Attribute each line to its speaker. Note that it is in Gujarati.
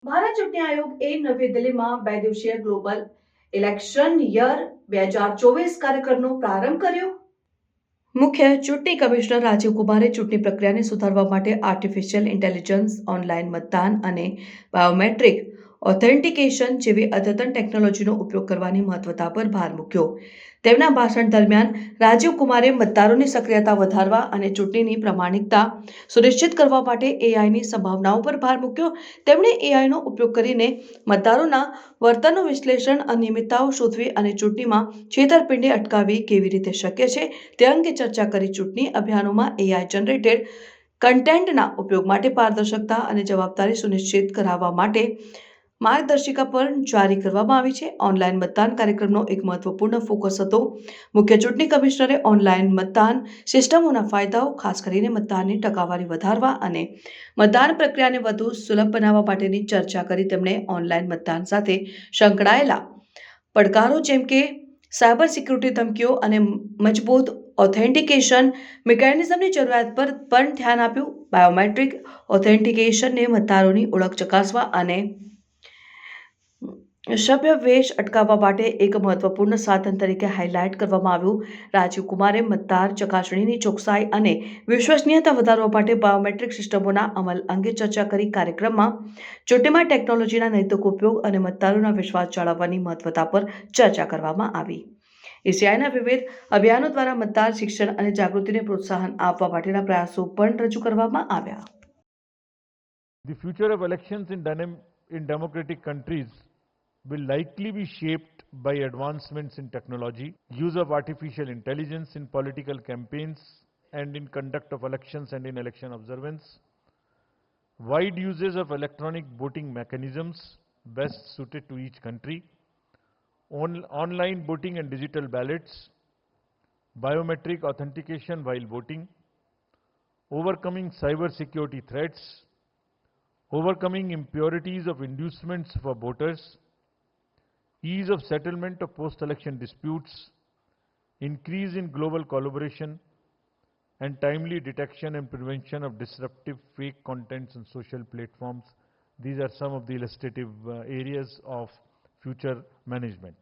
Speaker 1: ભારત ચૂંટણી આયોગે નવી દિલ્હીમાં 2 દિવસીય ગ્લોબલ ઇલેક્શન યર 2024 કાર્યક્રમનો પ્રારંભ કર્યો. મુખ્ય ચૂંટણી કમિશનર રાજીવ કુમારે ચૂંટણી પ્રક્રિયાને સુધારવા માટે આર્ટિફિશિયલ ઇન્ટેલિજન્સ, ઓનલાઈન મતદાન અને બાયોમેટ્રિક ઓથેન્ટિકેશન જેવી અદ્યતન ટેકનોલોજીનો ઉપયોગ કરવાની મહત્વતા પર ભાર મૂક્યો. તેમના ભાષણ દરમિયાન રાજીવ કુમારે મતદારોની સક્રિયતા વધારવા અને ચૂંટણીની પ્રામાણિકતા સુનિશ્ચિત કરવા માટે એઆઈની સંભાવનાઓ પર ભાર મૂક્યો. તેમણે એઆઈનો ઉપયોગ કરીને મતદારોના વર્તનનું વિશ્લેષણ, અનિયમિતતાઓ શોધવી અને ચૂંટણીમાં છેતરપિંડી અટકાવવી કેવી રીતે શક્ય છે તે અંગે ચર્ચા કરી. ચૂંટણી અભિયાનોમાં એઆઈ જનરેટેડ કન્ટેન્ટના ઉપયોગ માટે પારદર્શકતા અને જવાબદારી સુનિશ્ચિત કરાવવા માટે માર્ગદર્શિકા પણ જારી કરવામાં આવી છે. ઓનલાઈન મતદાન કાર્યક્રમનો એક મહત્વપૂર્ણ ફોકસ હતો. મુખ્ય ચૂંટણી કમિશનરે ઓનલાઈન મતદાન સિસ્ટમોના ફાયદાઓ, ખાસ કરીને મતદાનની ટકાવારી વધારવા અને મતદાન પ્રક્રિયાને વધુ સુલભ બનાવવા માટેની ચર્ચા કરી. તેમણે ઓનલાઈન મતદાન સાથે સંકળાયેલા પડકારો જેમ કે સાયબર સિક્યુરિટી ધમકીઓ અને મજબૂત ઓથેન્ટિકેશન મિકેનિઝમની જરૂરિયાત પર પણ ધ્યાન આપ્યું. બાયોમેટ્રિક ઓથેન્ટિકેશનને મતદારોની ઓળખ ચકાસવા અને સભ્યવેશ અટકાવવા માટે એક મહત્વપૂર્ણ સાધન તરીકે હાઇલાઇટ કરવામાં આવ્યું. રાજીવ કુમારે મતદાર ચકાસણીની ચોકસાઈ અને વિશ્વસનીયતા વધારવા માટે બાયોમેટ્રિક સિસ્ટમોના અમલ અંગે ચર્ચા કરી. કાર્યક્રમમાં ચૂંટણીમાં ટેકનોલોજીના નૈતિક ઉપયોગ અને મતદારોના વિશ્વાસ જાળવવાની મહત્વતા પર ચર્ચા કરવામાં આવી. એસીઆઈના વિવિધ અભિયાનો દ્વારા મતદાર શિક્ષણ અને જાગૃતિને પ્રોત્સાહન આપવા માટેના પ્રયાસો પણ રજૂ કરવામાં આવ્યા.
Speaker 2: The future of elections in democratic countries will likely be shaped by advancements in technology, use of artificial intelligence in political campaigns and in conduct of elections and in election observance, wide uses of electronic voting mechanisms best suited to each country, online voting and digital ballots, biometric authentication while voting, overcoming cyber security threats, overcoming impurities of inducements for voters, ease of settlement of post-election disputes, increase in global collaboration, and timely detection and prevention of disruptive fake contents on social platforms. These are some of the illustrative areas of future management.